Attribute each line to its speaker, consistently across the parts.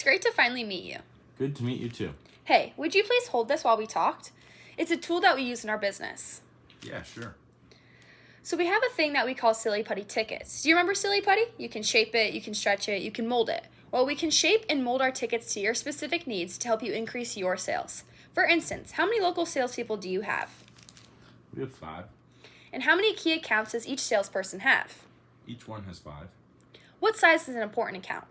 Speaker 1: great to finally meet you.
Speaker 2: Good to meet you too.
Speaker 1: Hey, would you please hold this while we talked? It's a tool that we use in our business.
Speaker 2: Yeah, sure.
Speaker 1: So we have a thing that we call Silly Putty tickets. Do you remember Silly Putty? You can shape it, you can stretch it, you can mold it. Well, we can shape and mold our tickets to your specific needs to help you increase your sales. For instance, how many local salespeople do you have?
Speaker 2: We have 5.
Speaker 1: And how many key accounts does each salesperson have?
Speaker 2: Each one has 5.
Speaker 1: What size is an important account?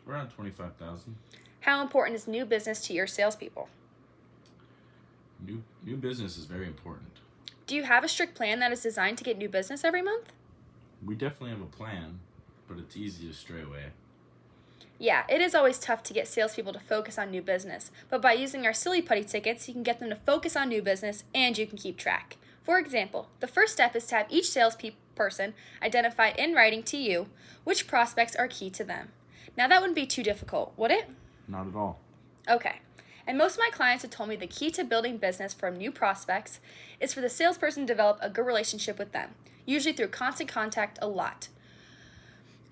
Speaker 2: Around 25,000.
Speaker 1: How important is new business to your salespeople?
Speaker 2: New business is very important.
Speaker 1: Do you have a strict plan that is designed to get new business every month?
Speaker 2: We definitely have a plan, but it's easy to stray away.
Speaker 1: Yeah, it is always tough to get salespeople to focus on new business, but by using our Silly Putty tickets, you can get them to focus on new business and you can keep track. For example, the first step is to have each salesperson identify in writing to you which prospects are key to them. Now that wouldn't be too difficult, would it?
Speaker 2: Not at all.
Speaker 1: Okay. And most of my clients have told me the key to building business from new prospects is for the salesperson to develop a good relationship with them, usually through constant contact a lot.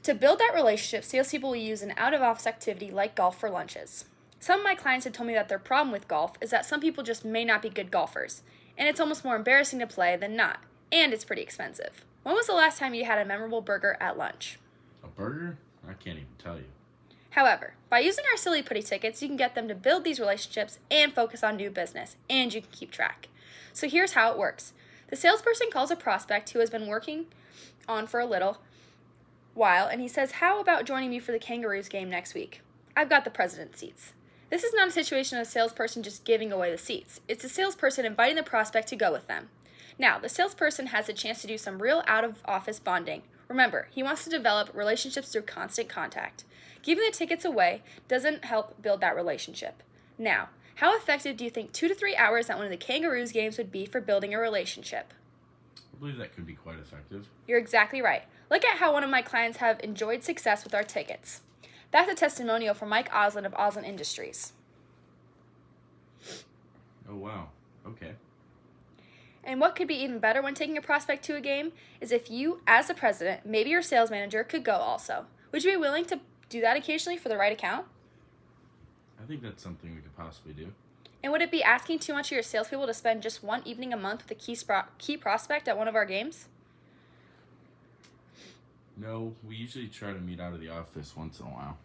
Speaker 1: To build that relationship, salespeople will use an out-of-office activity like golf for lunches. Some of my clients have told me that their problem with golf is that some people just may not be good golfers, and it's almost more embarrassing to play than not, and it's pretty expensive. When was the last time you had a memorable burger at lunch?
Speaker 2: A burger? I can't even tell you.
Speaker 1: However, by using our Silly Putty tickets, you can get them to build these relationships and focus on new business, and you can keep track. So here's how it works. The salesperson calls a prospect who has been working on for a little while, and he says, "How about joining me for the Kangaroos game next week? I've got the president's seats." This is not a situation of a salesperson just giving away the seats. It's a salesperson inviting the prospect to go with them. Now, the salesperson has a chance to do some real out-of-office bonding. Remember, he wants to develop relationships through constant contact. Giving the tickets away doesn't help build that relationship. Now, how effective do you think 2 to 3 hours at one of the Kangaroos games would be for building a relationship?
Speaker 2: I believe that could be quite effective.
Speaker 1: You're exactly right. Look at how one of my clients have enjoyed success with our tickets. That's a testimonial from Mike Oslin of Oslin Industries.
Speaker 2: Oh, wow. Okay.
Speaker 1: And what could be even better when taking a prospect to a game is if you, as the president, maybe your sales manager, could go also. Would you be willing to do that occasionally for the right account?
Speaker 2: I think that's something we could possibly do.
Speaker 1: And would it be asking too much of your salespeople to spend just one evening a month with a key prospect at one of our games?
Speaker 2: No, we usually try to meet out of the office once in a while.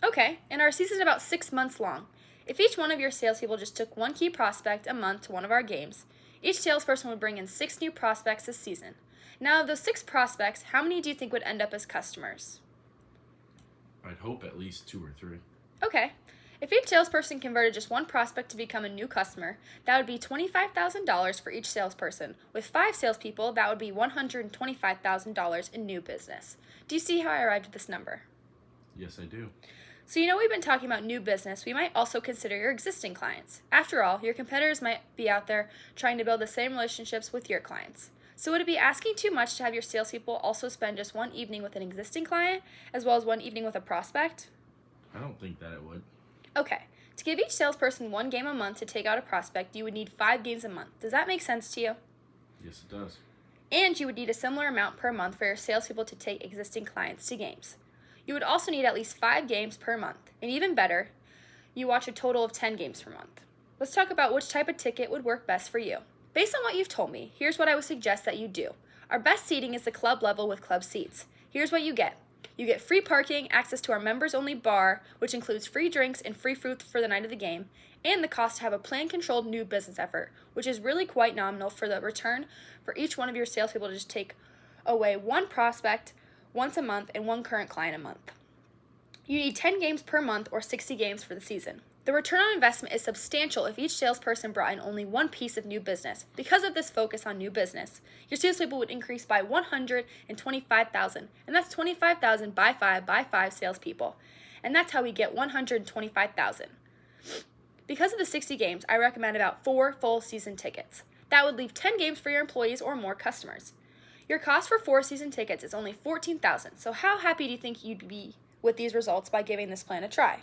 Speaker 1: Okay, and our season is about 6 months long. If each one of your salespeople just took one key prospect a month to one of our games, each salesperson would bring in 6 new prospects this season. Now, of those 6 prospects, how many do you think would end up as customers?
Speaker 2: I'd hope at least 2 or 3.
Speaker 1: Okay. If each salesperson converted just one prospect to become a new customer, that would be $25,000 for each salesperson. With 5 salespeople, that would be $125,000 in new business. Do you see how I arrived at this number?
Speaker 2: Yes, I do.
Speaker 1: So we've been talking about new business. We might also consider your existing clients. After all, your competitors might be out there trying to build the same relationships with your clients. So would it be asking too much to have your salespeople also spend just one evening with an existing client, as well as one evening with a prospect?
Speaker 2: I don't think that it would.
Speaker 1: Okay, to give each salesperson 1 game a month to take out a prospect, you would need 5 games a month. Does that make sense to you?
Speaker 2: Yes, it does.
Speaker 1: And you would need a similar amount per month for your salespeople to take existing clients to games. You would also need at least 5 games per month. And even better, you watch a total of 10 games per month. Let's talk about which type of ticket would work best for you. Based on what you've told me, here's what I would suggest that you do. Our best seating is the club level with club seats. Here's what you get. You get free parking, access to our members-only bar, which includes free drinks and free food for the night of the game, and the cost to have a plan-controlled new business effort, which is really quite nominal for the return for each one of your salespeople to just take away 1 prospect once a month and 1 current client a month. You need 10 games per month or 60 games for the season. The return on investment is substantial if each salesperson brought in only 1 piece of new business. Because of this focus on new business, your salespeople would increase by 125,000, and that's 25,000 by 5 salespeople. And that's how we get 125,000. Because of the 60 games, I recommend about 4 full season tickets. That would leave 10 games for your employees or more customers. Your cost for 4 season tickets is only $14,000, so how happy do you think you'd be with these results by giving this plan a try?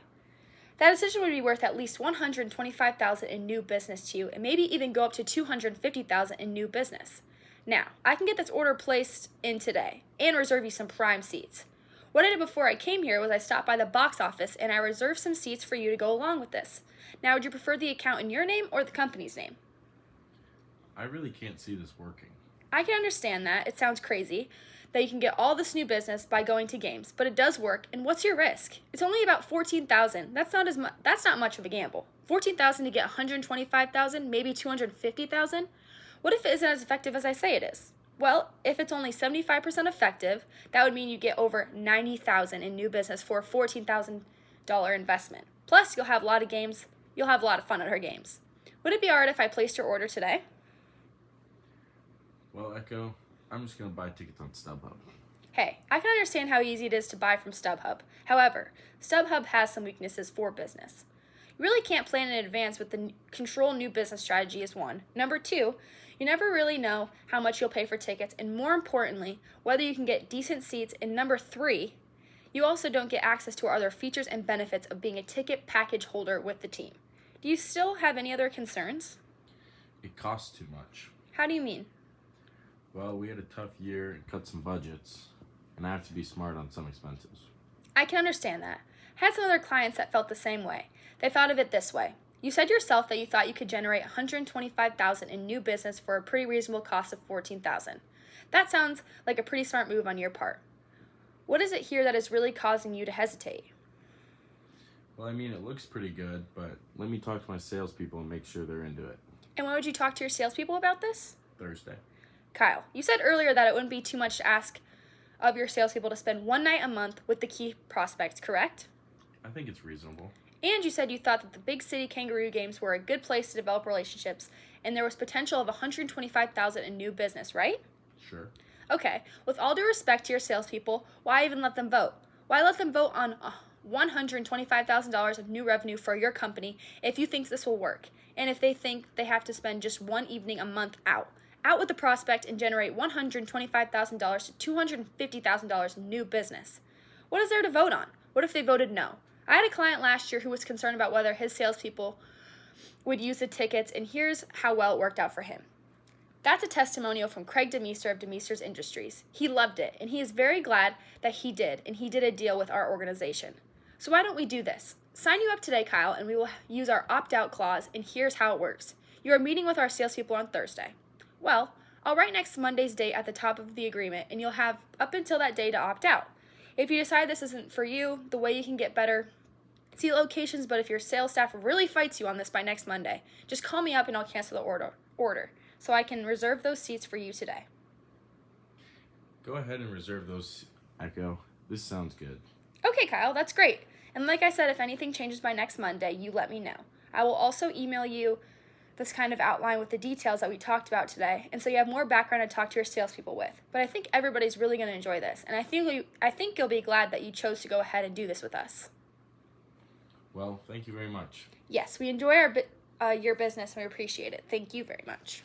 Speaker 1: That decision would be worth at least $125,000 in new business to you, and maybe even go up to $250,000 in new business. Now, I can get this order placed in today and reserve you some prime seats. What I did before I came here was I stopped by the box office and I reserved some seats for you to go along with this. Now, would you prefer the account in your name or the company's name?
Speaker 2: I really can't see this working.
Speaker 1: I can understand that. It sounds crazy that you can get all this new business by going to games, but it does work. And what's your risk? It's only about $14,000. That's not much of a gamble. $14,000 to get $125,000, maybe $250,000. What if it isn't as effective as I say it is? Well, if it's only 75% effective, that would mean you get over $90,000 in new business for a $14,000 investment. Plus, you'll have a lot of games. You'll have a lot of fun at our games. Would it be alright if I placed your order today?
Speaker 2: Well, Echo, I'm just going to buy tickets on StubHub.
Speaker 1: Hey, I can understand how easy it is to buy from StubHub. However, StubHub has some weaknesses for business. You really can't plan in advance with the control new business strategy is one. Number two, you never really know how much you'll pay for tickets, and more importantly, whether you can get decent seats. And number three, you also don't get access to our other features and benefits of being a ticket package holder with the team. Do you still have any other concerns?
Speaker 2: It costs too much.
Speaker 1: How do you mean?
Speaker 2: Well, we had a tough year and cut some budgets, and I have to be smart on some expenses.
Speaker 1: I can understand that. I had some other clients that felt the same way. They thought of it this way. You said yourself that you thought you could generate $125,000 in new business for a pretty reasonable cost of $14,000. That sounds like a pretty smart move on your part. What is it here that is really causing you to hesitate?
Speaker 2: Well, I mean, it looks pretty good, but let me talk to my salespeople and make sure they're into it.
Speaker 1: And when would you talk to your salespeople about this?
Speaker 2: Thursday.
Speaker 1: Kyle, you said earlier that it wouldn't be too much to ask of your salespeople to spend one night a month with the key prospects, correct?
Speaker 2: I think it's reasonable.
Speaker 1: And you said you thought that the Big City Kangaroo games were a good place to develop relationships, and there was potential of $125,000 in new business, right?
Speaker 2: Sure.
Speaker 1: Okay, with all due respect to your salespeople, why even let them vote? Why let them vote on $125,000 of new revenue for your company if you think this will work, and if they think they have to spend just one evening a month out with the prospect and generate $125,000 to $250,000 in new business? What is there to vote on? What if they voted no? I had a client last year who was concerned about whether his salespeople would use the tickets, and here's how well it worked out for him. That's a testimonial from Craig Demeester of Demeester's Industries. He loved it, and he is very glad that he did, and he did a deal with our organization. So why don't we do this? Sign you up today, Kyle, and we will use our opt-out clause, and here's how it works. You are meeting with our salespeople on Thursday. Well, I'll write next Monday's date at the top of the agreement, and you'll have up until that day to opt out. If you decide this isn't for you, the way you can get better, see locations, but if your sales staff really fights you on this by next Monday, just call me up and I'll cancel the order so I can reserve those seats for you today.
Speaker 2: Go ahead and reserve those, Echo. This sounds good.
Speaker 1: Okay, Kyle, that's great. And like I said, if anything changes by next Monday, you let me know. I will also email you this kind of outline with the details that we talked about today, and so you have more background to talk to your salespeople with. But I think everybody's really going to enjoy this, and I think you'll be glad that you chose to go ahead and do this with us.
Speaker 2: Well, thank you very much.
Speaker 1: Yes, we enjoy your business and we appreciate it. Thank you very much.